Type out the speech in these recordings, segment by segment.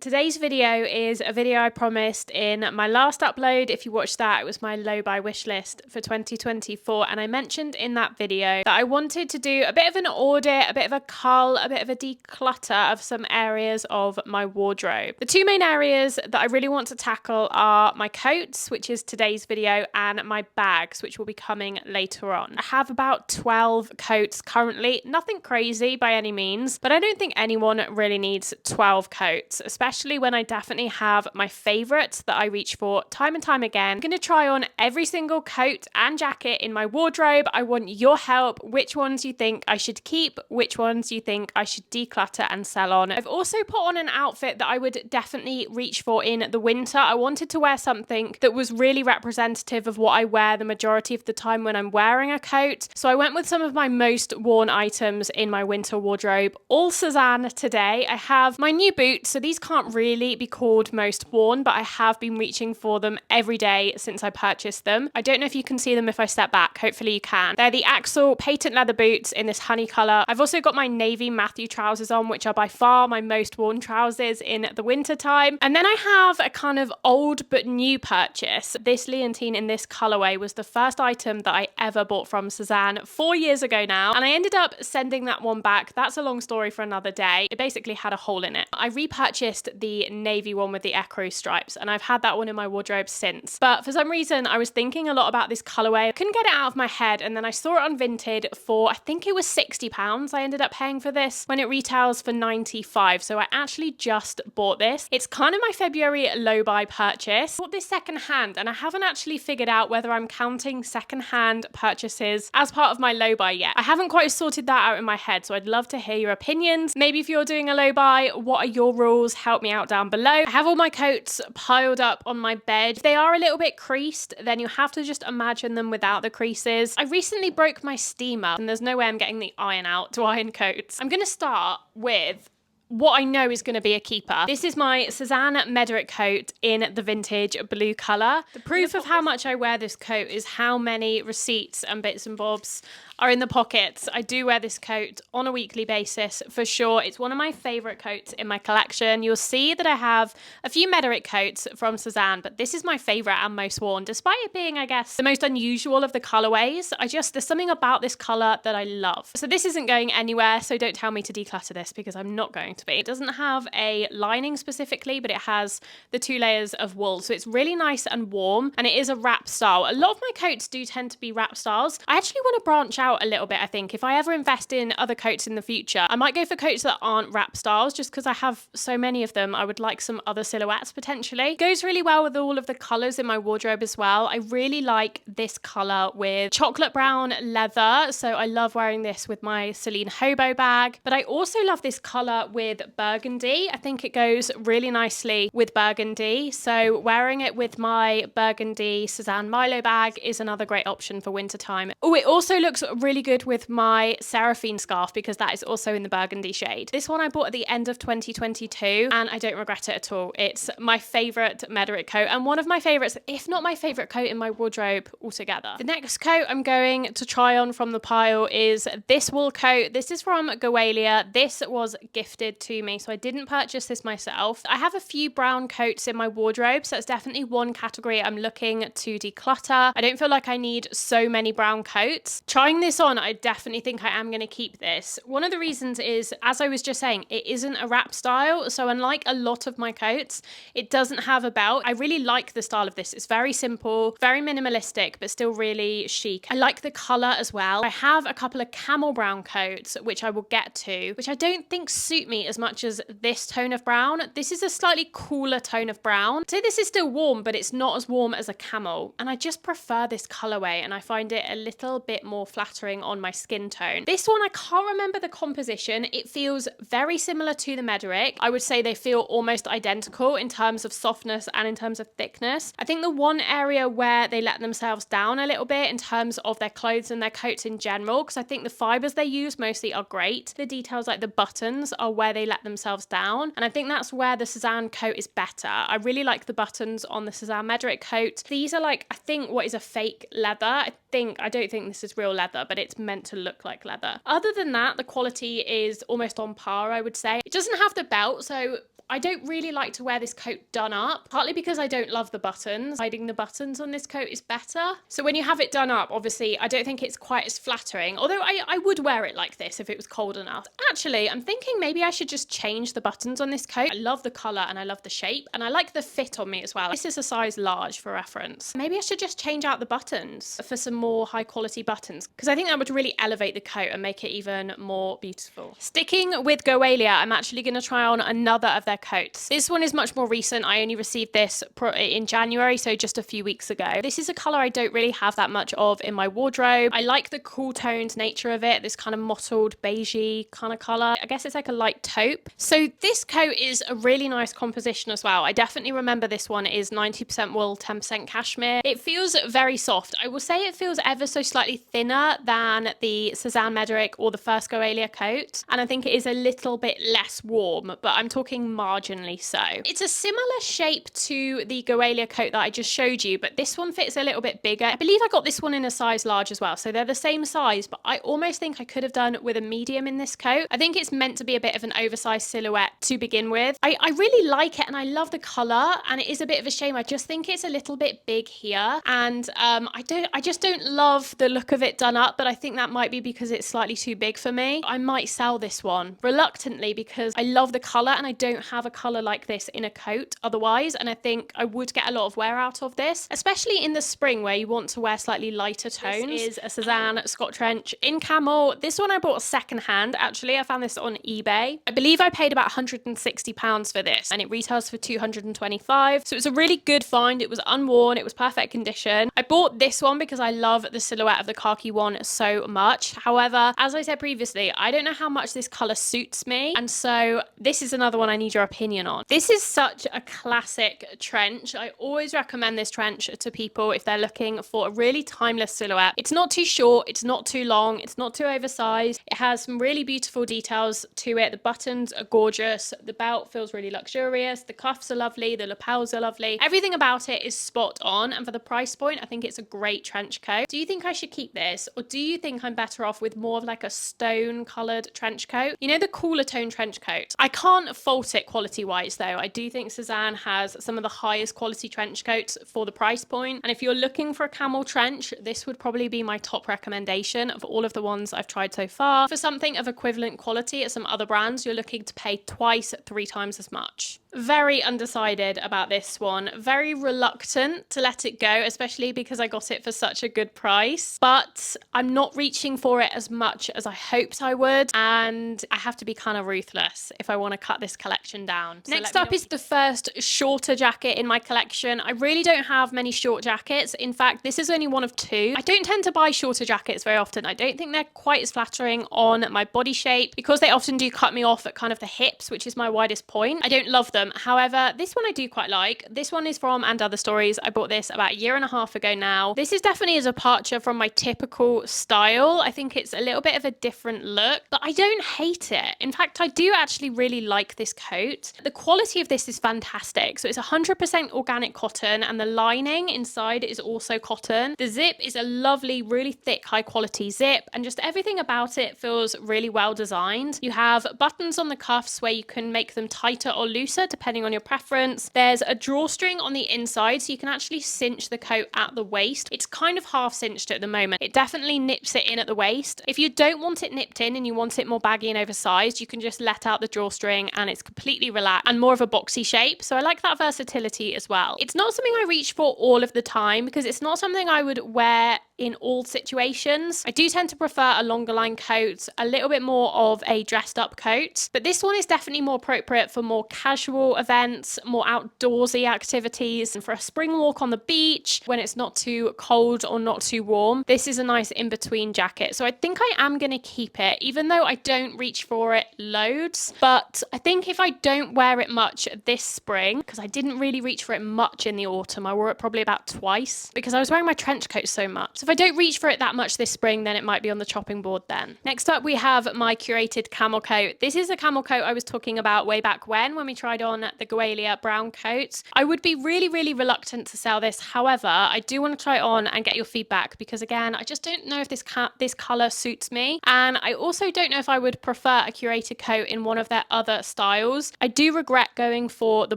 Today's video is a video I promised in my last upload. If you watched that, it was my low buy wish list for 2024, and I mentioned in that video that I wanted to do a bit of an audit, a bit of a cull, a bit of a declutter of some areas of my wardrobe. The two main areas that I really want to tackle are my coats, which is today's video, and my bags, which will be coming later on. I have about 12 coats currently, nothing crazy by any means, but I don't think anyone really needs 12 coats, especially when I definitely have my favorites that I reach for time and time again. I'm going to try on every single coat and jacket in my wardrobe. I want your help. Which ones you think I should keep? Which ones you think I should declutter and sell on? I've also put on an outfit that I would definitely reach for in the winter. I wanted to wear something that was really representative of what I wear the majority of the time when I'm wearing a coat. So I went with some of my most worn items in my winter wardrobe. All Suzanne today. I have my new boots. So these can't really be called most worn, but I have been reaching for them every day since I purchased them. I don't know if you can see them if I step back. Hopefully you can. They're the Axel patent leather boots in this honey color. I've also got my navy Matthew trousers on, which are by far my most worn trousers in the winter time. And then I have a kind of old but new purchase. This Leontine in this colorway was the first item that I ever bought from Suzanne 4 years ago now, and I ended up sending that one back. That's a long story for another day. It basically had a hole in it. I repurchased the navy one with the ecru stripes, and I've had that one in my wardrobe since. But for some reason, I was thinking a lot about this colorway. I couldn't get it out of my head, and then I saw it on Vinted for, I think it was £60. I ended up paying for this when it retails for 95. So I actually just bought this. It's kind of my February low buy purchase. I bought this secondhand, and I haven't actually figured out whether I'm counting secondhand purchases as part of my low buy yet. I haven't quite sorted that out in my head, so I'd love to hear your opinions. Maybe if you're doing a low buy, what are your rules? Help me out down below. I have all my coats piled up on my bed. If they are a little bit creased, then you have to just imagine them without the creases. I recently broke my steamer, and there's no way I'm getting the iron out to iron coats. I'm going to start with what I know is going to be a keeper. This is my Suzanne Mederick coat in the vintage blue colour. The proof of how much I wear this coat is how many receipts and bits and bobs are in the pockets. I do wear this coat on a weekly basis for sure. It's one of my favourite coats in my collection. You'll see that I have a few Mederick coats from Suzanne, but this is my favourite and most worn, despite it being, I guess, the most unusual of the colourways. There's something about this colour that I love. So this isn't going anywhere, so don't tell me to declutter this because I'm not going to be. It doesn't have a lining specifically, but it has the 2 layers of wool. So it's really nice and warm, and it is a wrap style. A lot of my coats do tend to be wrap styles. I actually want to branch out a little bit. I think if I ever invest in other coats in the future, I might go for coats that aren't wrap styles, just because I have so many of them. I would like some other silhouettes potentially. It goes really well with all of the colors in my wardrobe as well. I really like this color with chocolate brown leather, so I love wearing this with my Celine Hobo bag, but I also love this color with burgundy. I think it goes really nicely with burgundy, so wearing it with my burgundy Suzanne Milo bag is another great option for winter time. Oh, it also looks really good with my Seraphine scarf because that is also in the burgundy shade. This one I bought at the end of 2022, and I don't regret it at all. It's my favorite Mederick coat, and one of my favorites, if not my favorite coat in my wardrobe altogether. The next coat I'm going to try on from the pile is this wool coat. This is from Goelia. This was gifted to me, so I didn't purchase this myself. I have a few brown coats in my wardrobe, so it's definitely one category I'm looking to declutter. I don't feel like I need so many brown coats. Trying this on, I definitely think I am going to keep this. One of the reasons is, as I was just saying, it isn't a wrap style, so unlike a lot of my coats, it doesn't have a belt. I really like the style of this. It's very simple, very minimalistic, but still really chic. I like the colour as well. I have a couple of camel brown coats, which I will get to, which I don't think suit me as much as this tone of brown. This is a slightly cooler tone of brown. So this is still warm, but it's not as warm as a camel, and I just prefer this colourway, and I find it a little bit more flattering on my skin tone. This one, I can't remember the composition. It feels very similar to the Mederick. I would say they feel almost identical in terms of softness and in terms of thickness. I think the one area where they let themselves down a little bit in terms of their clothes and their coats in general, because I think the fibers they use mostly are great. The details like the buttons are where they let themselves down, and I think that's where the Suzanne coat is better. I really like the buttons on the Suzanne Mederick coat. These are like, I think, what is a fake leather. don't think this is real leather, but it's meant to look like leather. Other than that, the quality is almost on par, I would say. It doesn't have the belt, so I don't really like to wear this coat done up, partly because I don't love the buttons. Hiding the buttons on this coat is better. So when you have it done up, obviously, I don't think it's quite as flattering, although I would wear it like this if it was cold enough. Actually, I'm thinking maybe I should just change the buttons on this coat. I love the colour and I love the shape, and I like the fit on me as well. This is a size large for reference. Maybe I should just change out the buttons for some more high quality buttons, because I think that would really elevate the coat and make it even more beautiful. Sticking with Goelia, I'm actually going to try on another of their coats. This one is much more recent. I only received this in January, so just a few weeks ago. This is a colour I don't really have that much of in my wardrobe. I like the cool toned nature of it, this kind of mottled beigey kind of colour. I guess it's like a light taupe. So this coat is a really nice composition as well. I definitely remember this one is 90% wool, 10% cashmere. It feels very soft. I will say it feels ever so slightly thinner than the Suzanne Mederick or the first Goelia coat, and I think it is a little bit less warm, but I'm talking marginally so. It's a similar shape to the Goelia coat that I just showed you, but this one fits a little bit bigger. I believe I got this one in a size large as well, so they're the same size, but I almost think I could have done with a medium in this coat. I think it's meant to be a bit of an oversized silhouette to begin with. I really like it and I love the colour, and it is a bit of a shame. I just think it's a little bit big here, and I just don't love the look of it done up, but I think that might be because it's slightly too big for me. I might sell this one reluctantly because I love the colour and I don't have a colour like this in a coat otherwise, and I think I would get a lot of wear out of this, especially in the spring where you want to wear slightly lighter tones. This is a Suzanne Scott Trench in Camel. This one I bought second hand. Actually, I found this on eBay. I believe I paid about £160 for this, and it retails for £225, so it's a really good find. It was unworn, it was perfect condition. I bought this one because I love the silhouette of the khaki one so much. However, as I said previously, I don't know how much this colour suits me, and so this is another one I need your opinion on. This is such a classic trench. I always recommend this trench to people if they're looking for a really timeless silhouette. It's not too short, it's not too long, it's not too oversized. It has some really beautiful details to it. The buttons are gorgeous, the belt feels really luxurious, the cuffs are lovely, the lapels are lovely. Everything about it is spot on, and for the price point, I think it's a great trench coat. Do you think I should keep this, or do you think I'm better off with more of like a stone coloured trench coat? You know, the cooler tone trench coat. I can't fault it quality wise though. I do think Suzanne has some of the highest quality trench coats for the price point, and if you're looking for a camel trench, this would probably be my top recommendation of all of the ones I've tried so far. For something of equivalent quality at some other brands, you're looking to pay twice, 3 times as much. Very undecided about this one, very reluctant to let it go, especially because I got it for such a good price, but I'm not reaching for it as much as I hoped I would, and I have to be kind of ruthless if I want to cut this collection down. So next up is the first shorter jacket in my collection. I really don't have many short jackets. In fact, this is only one of 2. I don't tend to buy shorter jackets very often. I don't think they're quite as flattering on my body shape because they often do cut me off at kind of the hips, which is my widest point. I don't love them. However, this one I do quite like. This one is from And Other Stories. I bought this about 1.5 years ago now. This is definitely a departure from my typical style. I think it's a little bit of a different look, but I don't hate it. In fact, I do actually really like this coat. The quality of this is fantastic. So it's 100% organic cotton, and the lining inside is also cotton. The zip is a lovely, really thick, high quality zip, and just everything about it feels really well designed. You have buttons on the cuffs where you can make them tighter or looser depending on your preference. There's a drawstring on the inside, so you can actually cinch the coat at the waist. It's kind of half cinched at the moment. It definitely nips it in at the waist. If you don't want it nipped in and you want it more baggy and oversized, you can just let out the drawstring and it's completely relaxed and more of a boxy shape. So I like that versatility as well. It's not something I reach for all of the time because it's not something I would wear in all situations. I do tend to prefer a longer line coat, a little bit more of a dressed up coat, but this one is definitely more appropriate for more casual events, more outdoorsy activities, and for a spring walk on the beach when it's not too cold or not too warm. This is a nice in-between jacket. So I think I am going to keep it, even though I don't reach for it loads. But I think if I don't wear it much this spring, because I didn't really reach for it much in the autumn, I wore it probably about twice because I was wearing my trench coat so much. So So if I don't reach for it that much this spring, then it might be on the chopping board then. Next up, we have my curated camel coat. This is a camel coat I was talking about way back when we tried on the Goelia brown coat. I would be really, really reluctant to sell this. However, I do want to try it on and get your feedback because again, I just don't know if this color suits me. And I also don't know if I would prefer a curated coat in one of their other styles. I do regret going for the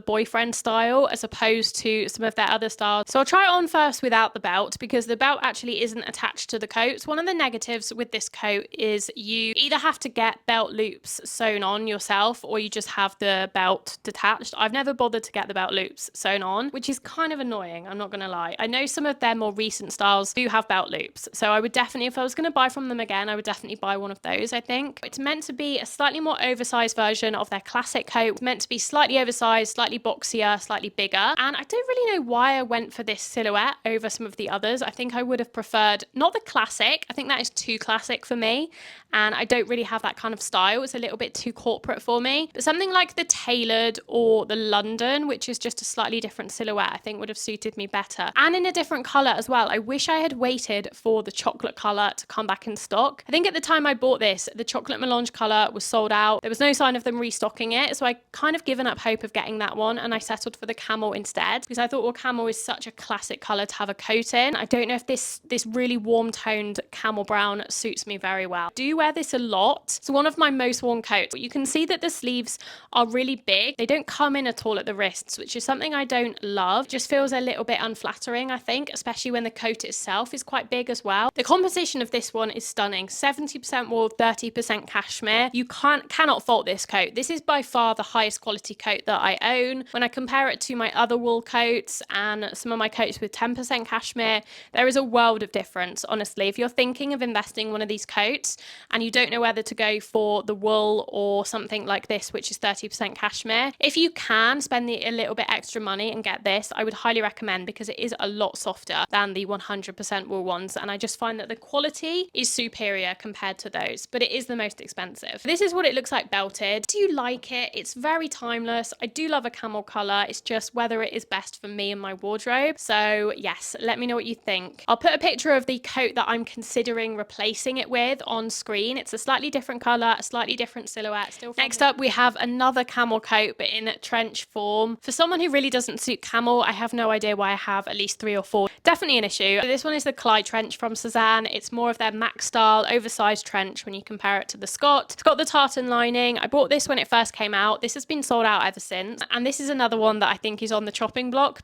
boyfriend style as opposed to some of their other styles. So I'll try it on first without the belt because the belt actually isn't attached to the coat. One of the negatives with this coat is you either have to get belt loops sewn on yourself or you just have the belt detached. I've never bothered to get the belt loops sewn on, which is kind of annoying, I'm not gonna lie. I know some of their more recent styles do have belt loops, so I would definitely, if I was gonna buy from them again, I would definitely buy one of those. I think it's meant to be a slightly more oversized version of their classic coat. It's meant to be slightly oversized, slightly boxier, slightly bigger, and I don't really know why I went for this silhouette over some of the others. I think I would have preferred not the classic. I think that is too classic for me, and I don't really have that kind of style. It's a little bit too corporate for me, but something like the tailored or the London, which is just a slightly different silhouette, I think would have suited me better, and in a different color as well. I wish I had waited for the chocolate color to come back in stock. I think at the time I bought this, the chocolate melange color was sold out. There was no sign of them restocking it, so I kind of given up hope of getting that one, and I settled for the camel instead because I thought, well, camel is such a classic color to have a coat in. I don't know if this really warm toned camel brown suits me very well. I do wear this a lot. It's one of my most worn coats. You can see that the sleeves are really big. They don't come in at all at the wrists, which is something I don't love. It just feels a little bit unflattering, I think, especially when the coat itself is quite big as well. The composition of this one is stunning. 70% wool, 30% cashmere. You cannot fault this coat. This is by far the highest quality coat that I own. When I compare it to my other wool coats and some of my coats with 10% cashmere, there is a world of difference, honestly. If you're thinking of investing in one of these coats and you don't know whether to go for the wool or something like this, which is 30% cashmere, if you can spend a little bit extra money and get this, I would highly recommend because it is a lot softer than the 100% wool ones, and I just find that the quality is superior compared to those, but it is the most expensive. This is what it looks like belted. Do you like it? It's very timeless. I do love a camel color. It's just whether it is best for me and my wardrobe. So yes, let me know what you think. I'll put a picture of the coat that I'm considering replacing it with on screen. It's a slightly different color, a slightly different silhouette. Next up, we have another camel coat, but in trench form. For someone who really doesn't suit camel, I have no idea why I have at least 3 or 4. Definitely an issue. This one is the Clyde trench from Suzanne. It's more of their Max style, oversized trench when you compare it to the Scott. It's got the tartan lining. I bought this when it first came out. This has been sold out ever since. And this is another one that I think is on the chopping block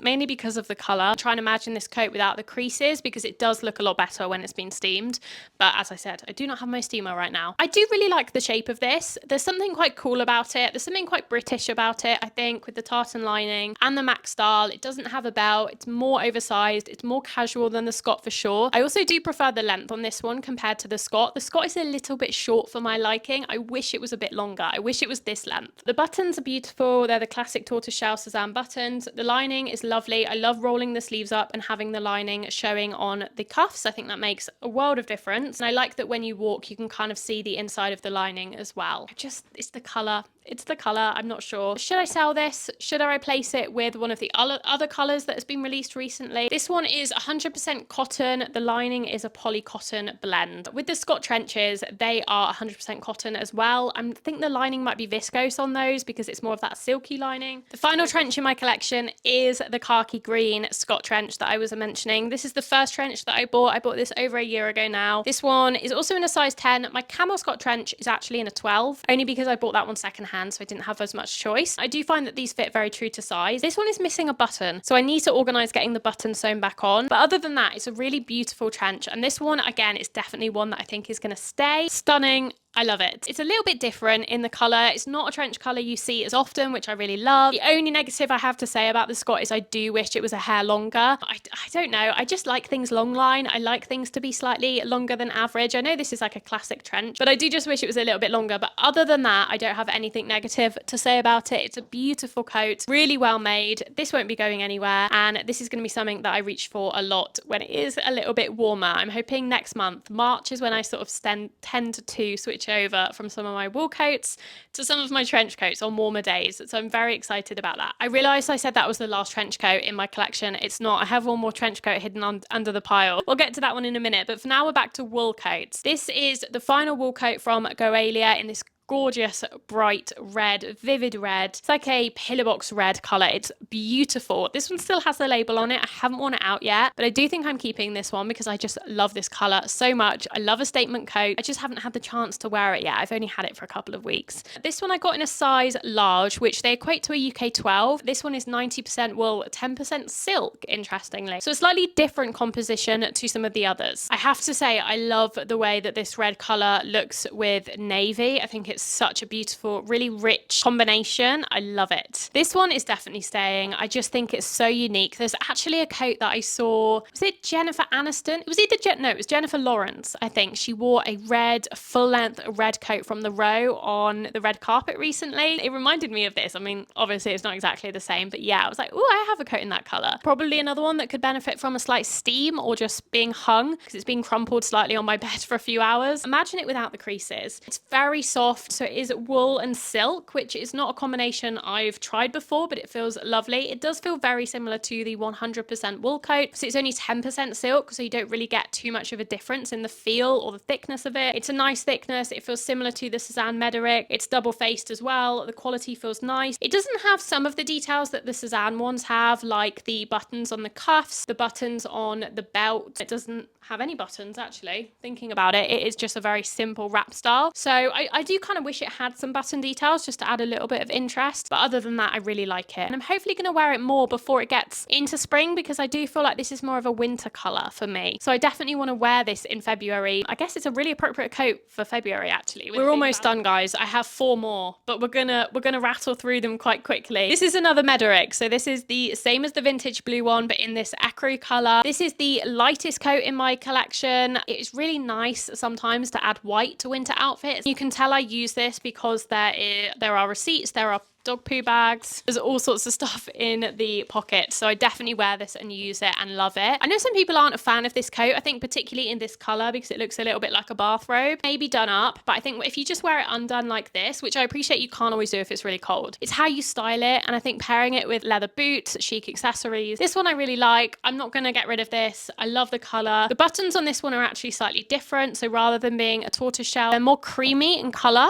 mainly because of the color. I'm trying to imagine this coat without the creases because it does look a lot better when it's been steamed. But as I said, I do not have my steamer right now. I do really like the shape of this. There's something quite cool about it. There's something quite British about it, I think, with the tartan lining and the Max style. It doesn't have a belt. It's more oversized. It's more casual than the Scott for sure. I also do prefer the length on this one compared to the Scott. The Scott is a little bit short for my liking. I wish it was a bit longer. I wish it was this length. The buttons are beautiful. They're the classic tortoiseshell Suzanne buttons. The lining is lovely. I love rolling the sleeves up and having the lining showing on the cuffs. I think that makes a world of difference. And I like that when you walk, you can kind of see the inside of the lining as well. It's the color. It's the color. I'm not sure. Should I sell this? Should I replace it with one of the other colors that has been released recently? This one is 100% cotton. The lining is a poly cotton blend. With the Scott trenches, they are 100% cotton as well. I think the lining might be viscose on those because it's more of that silky lining. The final trench in my collection is the khaki green Scott trench that I was mentioning. This is the first trench that I bought. I bought this over a year ago now. This one is also in a size 10. My camel Scott trench is actually in a 12, only because I bought that one secondhand, so I didn't have as much choice. I do find that these fit very true to size. This one is missing a button, so I need to organize getting the button sewn back on. But other than that, it's a really beautiful trench. And this one, again, is definitely one that I think is going to stay. Stunning. I love it. It's a little bit different in the colour. It's not a trench colour you see as often, which I really love. The only negative I have to say about the Scott is I do wish it was a hair longer. I don't know. I just like things long line. I like things to be slightly longer than average. I know this is like a classic trench, but I do just wish it was a little bit longer. But other than that, I don't have anything negative to say about it. It's a beautiful coat, really well made. This won't be going anywhere. And this is going to be something that I reach for a lot when it is a little bit warmer. I'm hoping next month, March is when I sort of tend to switch switch over from some of my wool coats to some of my trench coats on warmer days. So I'm very excited about that. I realized I said that was the last trench coat in my collection. It's not. I have one more trench coat hidden under the pile. We'll get to that one in a minute, but for now we're back to wool coats. This is the final wool coat from Goelia in this gorgeous bright red, vivid red. It's like a pillar box red color. It's beautiful. This one still has the label on it. I haven't worn it out yet, but I do think I'm keeping this one because I just love this color so much. I love a statement coat. I just haven't had the chance to wear it yet. I've only had it for a couple of weeks. This one I got in a size large, which they equate to a UK 12. This one is 90% wool, 10% silk, interestingly. So a slightly different composition to some of the others. I have to say, I love the way that this red color looks with navy. I think it's such a beautiful, really rich combination. I love it. This one is definitely staying. I just think it's so unique. There's actually a coat that I saw. Was it Jennifer Aniston? It was either it was Jennifer Lawrence, I think. She wore a red, full-length red coat from the row on the red carpet recently. It reminded me of this. I mean, obviously it's not exactly the same, but yeah, I was like, oh, I have a coat in that color. Probably another one that could benefit from a slight steam or just being hung because it's being crumpled slightly on my bed for a few hours. Imagine it without the creases. It's very soft. So it is wool and silk, which is not a combination I've tried before, but it feels lovely. It does feel very similar to the 100% wool coat. So it's only 10% silk, so you don't really get too much of a difference in the feel or the thickness of it. It's a nice thickness. It feels similar to the Suzanne Mederick. It's double-faced as well. The quality feels nice. It doesn't have some of the details that the Suzanne ones have, like the buttons on the cuffs, the buttons on the belt. It doesn't have any buttons, actually. Thinking about it, it is just a very simple wrap style. So I do kind of wish it had some button details just to add a little bit of interest. But other than that, I really like it. And I'm hopefully going to wear it more before it gets into spring because I do feel like this is more of a winter color for me. So I definitely want to wear this in February. I guess it's a really appropriate coat for February, actually. We're almost done, guys. I have 4 more, but we're gonna rattle through them quite quickly. This is another Mederick. So this is the same as the vintage blue one, but in this ecru color. This is the lightest coat in my collection. It's really nice sometimes to add white to winter outfits. You can tell I use this because there are receipts, there are dog poo bags. There's all sorts of stuff in the pocket. So I definitely wear this and use it and love it. I know some people aren't a fan of this coat. I think particularly in this color because it looks a little bit like a bathrobe, maybe done up. But I think if you just wear it undone like this, which I appreciate you can't always do if it's really cold, it's how you style it. And I think pairing it with leather boots, chic accessories, this one I really like. I'm not going to get rid of this. I love the color. The buttons on this one are actually slightly different. So rather than being a tortoiseshell, they're more creamy in color,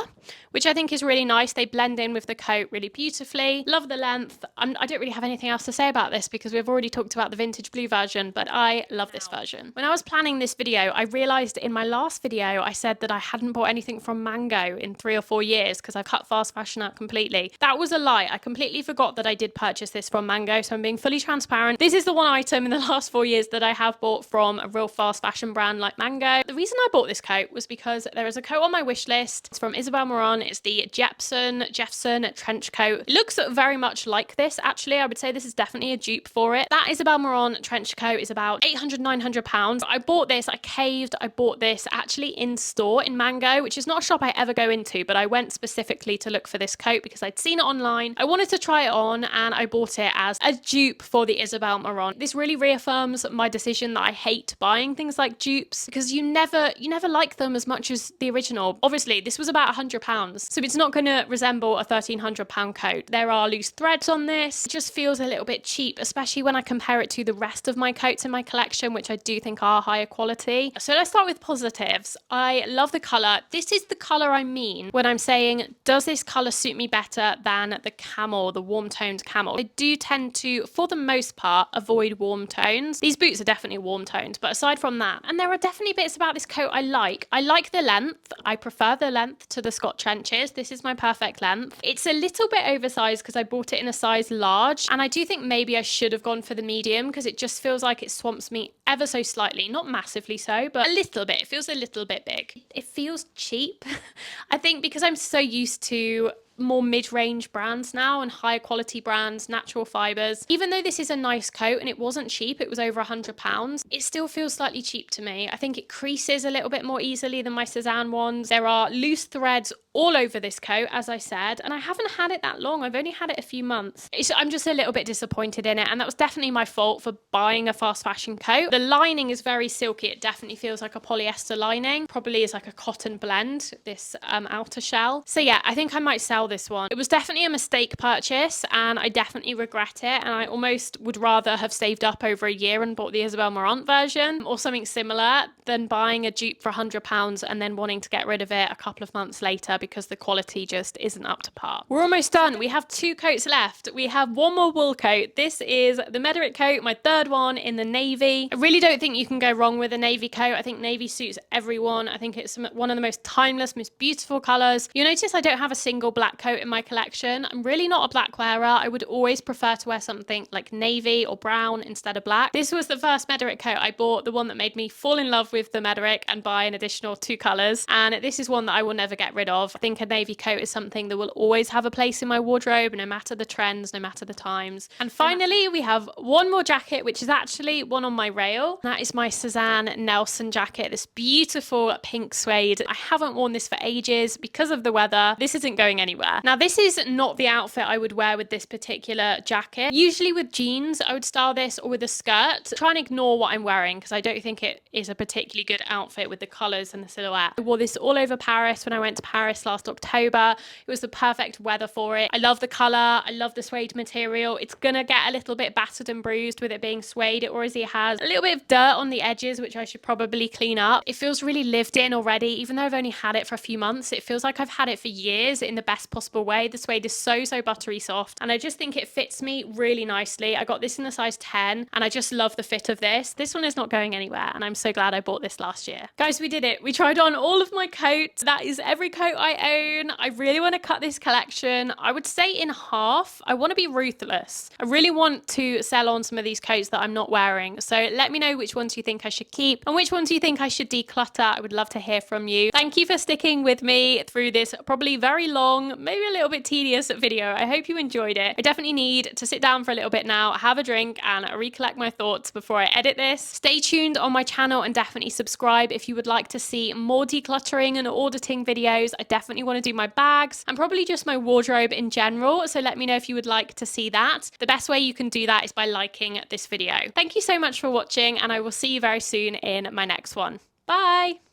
which I think is really nice. They blend in with the coat really beautifully. Love the length. I don't really have anything else to say about this because we've already talked about the vintage blue version, but I love this version. When I was planning this video, I realized in my last video, I said that I hadn't bought anything from Mango in 3 or 4 years because I've cut fast fashion out completely. That was a lie. I completely forgot that I did purchase this from Mango, so I'm being fully transparent. This is the one item in the last 4 years that I have bought from a real fast fashion brand like Mango. The reason I bought this coat was because there is a coat on my wish list. It's from Isabel Marant. It's the Jeffson trench coat. It looks very much like this, actually. I would say this is definitely a dupe for it. That Isabel Marant trench coat is about £800–900. I bought this, I caved, I bought this actually in store in Mango, which is not a shop I ever go into, but I went specifically to look for this coat because I'd seen it online. I wanted to try it on and I bought it as a dupe for the Isabel Marant. This really reaffirms my decision that I hate buying things like dupes because you never like them as much as the original. Obviously, this was about £100, so it's not going to resemble a £1,300 coat. There are loose threads on this. It just feels a little bit cheap, especially when I compare it to the rest of my coats in my collection, which I do think are higher quality. So let's start with positives. I love the colour. This is the colour I mean when I'm saying, does this colour suit me better than the Camel, the warm toned Camel? I do tend to, for the most part, avoid warm tones. These boots are definitely warm toned, but aside from that, and there are definitely bits about this coat I like. I like the length. I prefer the length to the Scott trenches. This is my perfect length. It's a little bit oversized because I bought it in a size large, and I do think maybe I should have gone for the medium because it just feels like it swamps me ever so slightly, not massively so, but a little bit. It feels a little bit big. It feels cheap. I think because I'm so used to more mid-range brands now and higher quality brands, natural fibers. Even though this is a nice coat and it wasn't cheap, it was over £100, it still feels slightly cheap to me. I think it creases a little bit more easily than my Cezanne ones. There are loose threads all over this coat, as I said, and I haven't had it that long. I've only had it a few months. I'm just a little bit disappointed in it, and that was definitely my fault for buying a fast fashion coat. The lining is very silky. It definitely feels like a polyester lining. Probably is like a cotton blend, this outer shell. So yeah, I think I might sell this one. It was definitely a mistake purchase, and I definitely regret it, and I almost would rather have saved up over a year and bought the Isabel Marant version or something similar than buying a dupe for £100 and then wanting to get rid of it a couple of months later because the quality just isn't up to par. We're almost done. We have 2 coats left. We have one more wool coat. This is the Mederick coat, my 3rd one in the navy. I really don't think you can go wrong with a navy coat. I think navy suits everyone. I think it's one of the most timeless, most beautiful colors. You'll notice I don't have a single black coat in my collection. I'm really not a black wearer. I would always prefer to wear something like navy or brown instead of black. This was the first Mederick coat I bought, the one that made me fall in love with the Mederick and buy an additional 2 colors. And this is one that I will never get rid of. I think a navy coat is something that will always have a place in my wardrobe, no matter the trends, no matter the times. And finally, we have one more jacket, which is actually one on my rail. That is my Cezanne Nelson jacket, this beautiful pink suede. I haven't worn this for ages because of the weather. This isn't going anywhere. Now, this is not the outfit I would wear with this particular jacket. Usually with jeans, I would style this, or with a skirt. Try and ignore what I'm wearing because I don't think it is a particularly good outfit with the colors and the silhouette. I wore this all over Paris when I went to Paris last October. It was the perfect weather for it. I love the color. I love the suede material. It's gonna get a little bit battered and bruised with it being suede. It already has a little bit of dirt on the edges, which I should probably clean up. It feels really lived in already. Even though I've only had it for a few months, it feels like I've had it for years in the best possible way. The suede is so buttery soft, and I just think it fits me really nicely. I got this in a size 10, and I just love the fit of this. This one is not going anywhere, and I'm so glad I bought this last year. Guys, we did it. We tried on all of my coats. That is every coat I own. I really want to cut this collection, I would say, in half. I want to be ruthless. I really want to sell on some of these coats that I'm not wearing. So let me know which ones you think I should keep and which ones you think I should declutter. I would love to hear from you. Thank you for sticking with me through this probably very long, maybe a little bit tedious video. I hope you enjoyed it. I definitely need to sit down for a little bit now, have a drink, and recollect my thoughts before I edit this. Stay tuned on my channel and definitely subscribe if you would like to see more decluttering and auditing videos. I definitely want to do my bags and probably just my wardrobe in general. So let me know if you would like to see that. The best way you can do that is by liking this video. Thank you so much for watching, and I will see you very soon in my next one. Bye!